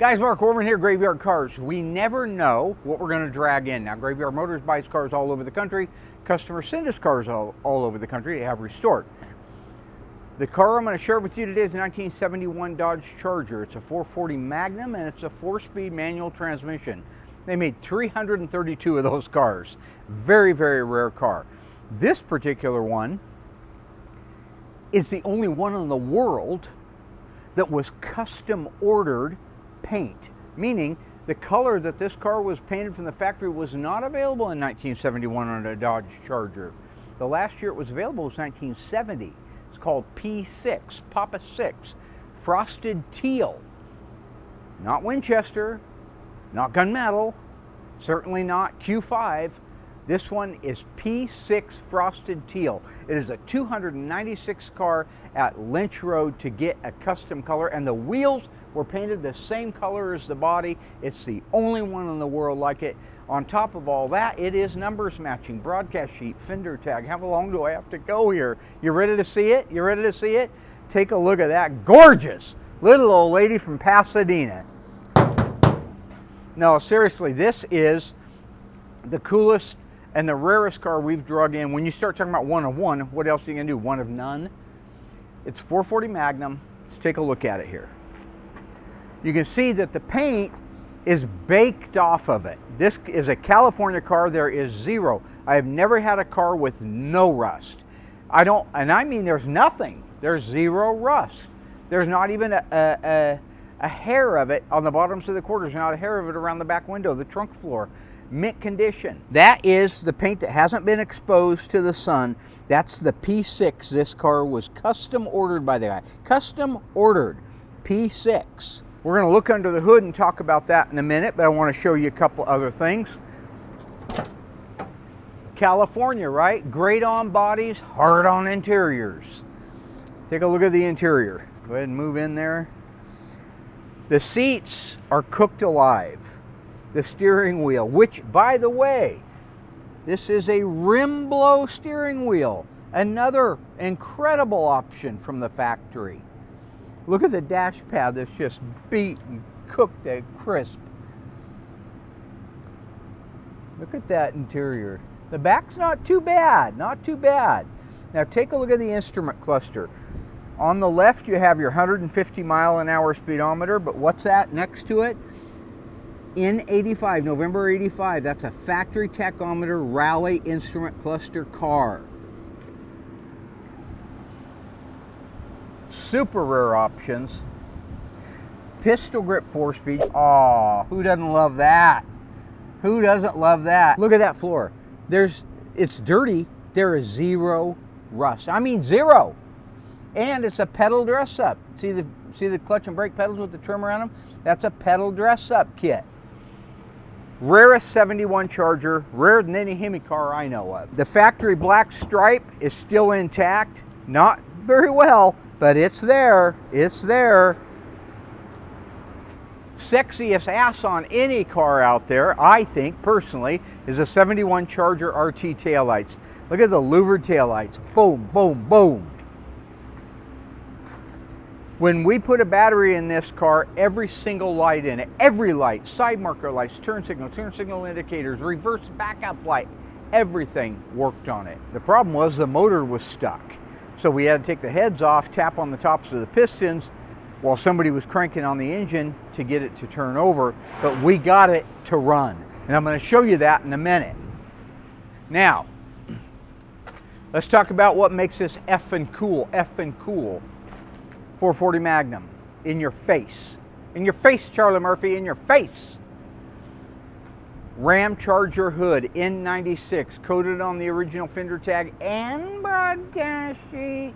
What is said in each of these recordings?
Guys, Mark Worman here, Graveyard Carz. We never know what we're going to drag in. Now, Graveyard Motors buys cars all over the country. Customers send us cars all over the country to have restored. The car I'm going to share with you today is a 1971 Dodge Charger. It's a 440 Magnum, and it's a 4-speed manual transmission. They made 332 of those cars. Very, very rare car. This particular one is the only one in the world that was custom ordered paint, meaning the color that this car was painted from the factory was not available in 1971 on a Dodge Charger. The last year it was available was 1970. It's called P6, Papa 6, frosted teal. Not Winchester, not gunmetal, certainly not Q5. This one is P6 frosted teal. It is a 296 car at Lynch Road to get a custom color, and the wheels were painted the same color as the body. It's the only one in the world like it. On top of all that, it is numbers matching, broadcast sheet, fender tag. How long do I have to go here? You ready to see it? You ready to see it? Take a look at that gorgeous little old lady from Pasadena. No, seriously, this is the coolest and the rarest car we've drug in. When you start talking about one of one, what else are you gonna do? One of none? It's 440 Magnum. Let's take a look at it here. You can see that the paint is baked off of it. This is a California car. There is zero. I have never had a car with no rust. I mean there's nothing. There's zero rust. There's not even a hair of it on the bottoms of the quarters, not a hair of it around the back window, the trunk floor. Mint condition. That is the paint that hasn't been exposed to the sun. That's the P6. This car was custom ordered by the guy. Custom ordered. P6. We're going to look under the hood and talk about that in a minute, but I want to show you a couple other things. California, right? Great on bodies, hard on interiors. Take a look at the interior. Go ahead and move in there. The seats are cooked alive. The steering wheel, which, by the way, this is a rim blow steering wheel. Another incredible option from the factory. Look at the dash pad that's just beat and cooked at crisp. Look at that interior. The back's not too bad, not too bad. Now take a look at the instrument cluster. On the left you have your 150 mile-an-hour speedometer, but what's that next to it? In 85, November 85, that's a factory tachometer rally instrument cluster car. Super rare options. Pistol grip 4-speed. Aw, who doesn't love that? Who doesn't love that? Look at that floor. It's dirty. There is zero rust. I mean zero. And it's a pedal dress up. See the clutch and brake pedals with the trim around them? That's a pedal dress up kit. Rarest 71 Charger, rarer than any Hemi car I know of. The factory black stripe is still intact. Not very well, but it's there. It's there. Sexiest ass on any car out there, I think, personally, is a 71 Charger RT taillights. Look at the louvered taillights. Boom, boom, boom. When we put a battery in this car, every single light in it, every light, side marker lights, turn signal indicators, reverse backup light, everything worked on it. The problem was the motor was stuck. So we had to take the heads off, tap on the tops of the pistons while somebody was cranking on the engine to get it to turn over, but we got it to run. And I'm going to show you that in a minute. Now, let's talk about what makes this effing cool, 440 Magnum, in your face. In your face, Charlie Murphy, in your face. Ram Charger hood, N96, coated on the original fender tag and broadcast sheet.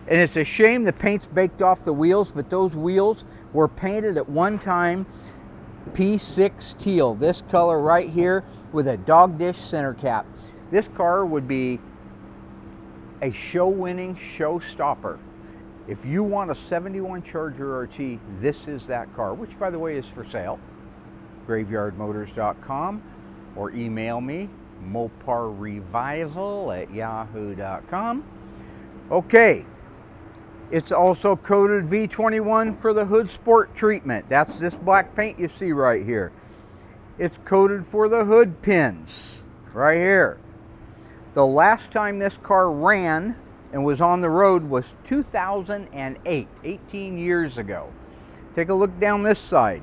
And it's a shame the paint's baked off the wheels, but those wheels were painted at one time P6 teal, this color right here with a dog dish center cap. This car would be a show-winning showstopper. If you want a 71 Charger RT, this is that car, which by the way is for sale. graveyardmotors.com, or email me, moparrevival@yahoo.com. Okay, It's also coated V21 for the hood sport treatment. That's this black paint you see right here. It's coated for the hood pins right here. The last time this car ran and was on the road was 2008, 18 years ago. Take a look down this side.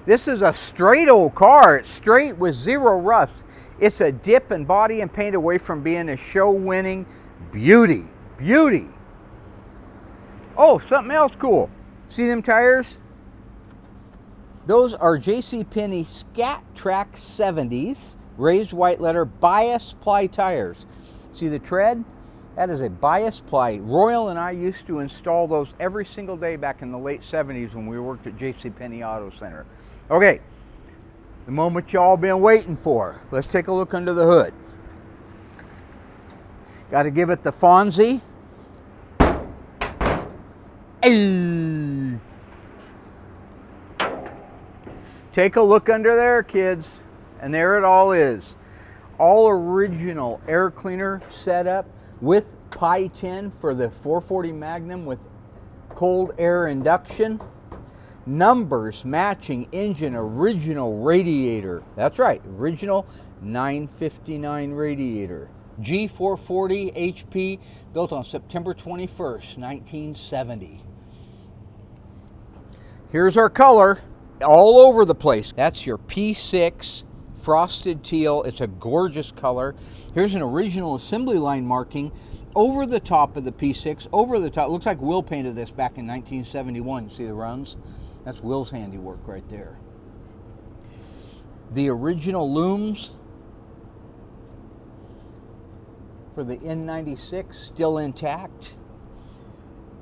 This is a straight old car. It's straight with zero rust. It's a dip in body and paint away from being a show-winning beauty. Beauty. Oh, something else cool. See them tires? Those are JCPenney Scat Track 70s, raised white letter, bias ply tires. See the tread? That is a bias ply. Royal and I used to install those every single day back in the late 70s when we worked at JCPenney Auto Center. Okay, the moment y'all been waiting for. Let's take a look under the hood. Got to give it the Fonzie. Hey. Take a look under there, kids, and there it all is. All original air cleaner setup with Pi 10 for the 440 Magnum with cold air induction. Numbers matching engine, original radiator. That's right, original 959 radiator. G440 HP, built on September 21st, 1970. Here's our color, all over the place. That's your P6 frosted teal. It's a gorgeous color. Here's an original assembly line marking over the top of the P6, over the top. Looks like Will painted this back in 1971. See the runs? That's Will's handiwork right there. The original looms for the N96 still intact.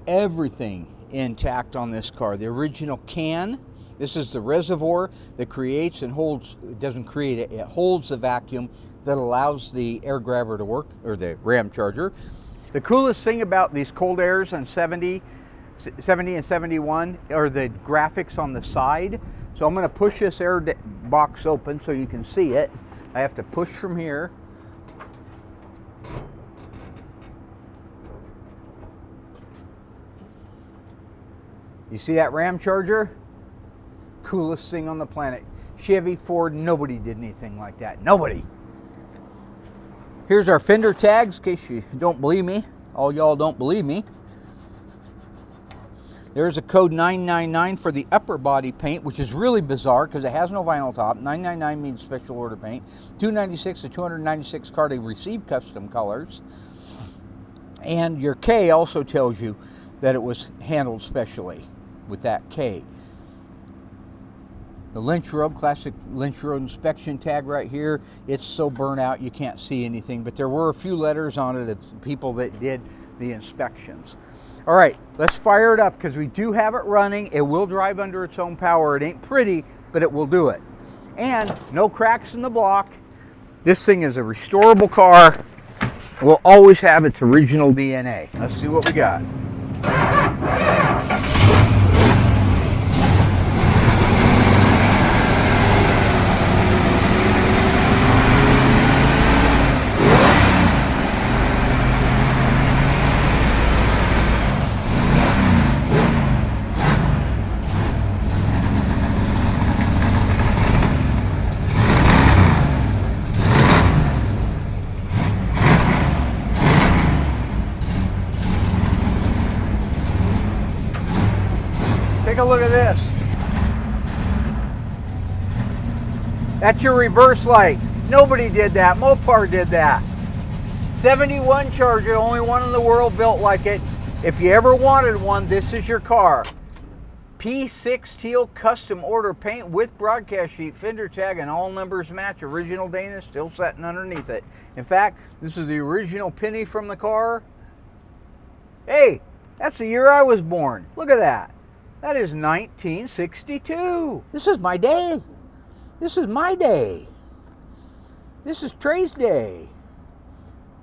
Everything intact on this car. The original can. This is the reservoir that creates and holds, it doesn't create it, it holds the vacuum that allows the air grabber to work, or the ram charger. The coolest thing about these cold airs on 70 and 71 are the graphics on the side. So I'm going to push this air box open so you can see it. I have to push from here. You see that ram charger? Coolest thing on the planet. Chevy, Ford, nobody did anything like that. Nobody. Here's our fender tags, in case you don't believe me. All y'all don't believe me. There's a code 999 for the upper body paint, which is really bizarre because it has no vinyl top. 999 means special order paint. 296 to 296 car to receive custom colors. And your K also tells you that it was handled specially with that K. The Lynch Road, classic Lynch Road inspection tag right here. It's so burnt out you can't see anything, but there were a few letters on it of people that did the inspections. All right, let's fire it up because we do have it running. It will drive under its own power. It ain't pretty, but it will do it. And no cracks in the block. This thing is a restorable car. It will always have its original DNA. Let's see what we got. Take a look at this. That's your reverse light. Nobody did that. Mopar did that. 71 Charger, only one in the world built like it. If you ever wanted one, this is your car. P6 teal custom order paint with broadcast sheet, fender tag, and all numbers match. Original Dana still sitting underneath it. In fact, this is the original penny from the car. Hey, that's the year I was born. Look at that. That is 1962. This is my day. This is my day. This is Trey's day.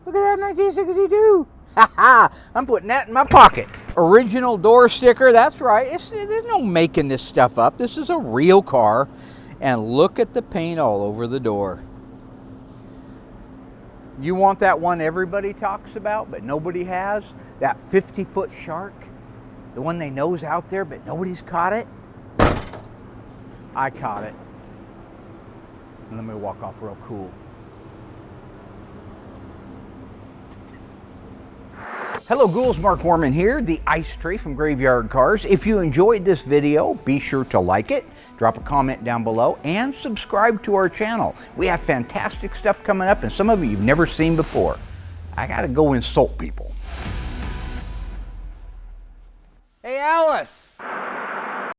Look at that, 1962. Ha ha, I'm putting that in my pocket. Original door sticker, that's right. There's no making this stuff up. This is a real car. And look at the paint all over the door. You want that one everybody talks about, but nobody has? That 50-foot shark? The one they know is out there, but nobody's caught it? I caught it. And let me walk off real cool. Hello ghouls, Mark Worman here, the Ice Tray from Graveyard Carz. If you enjoyed this video, be sure to like it, drop a comment down below, and subscribe to our channel. We have fantastic stuff coming up, and some of it you've never seen before. I gotta go insult people. Hey Alice!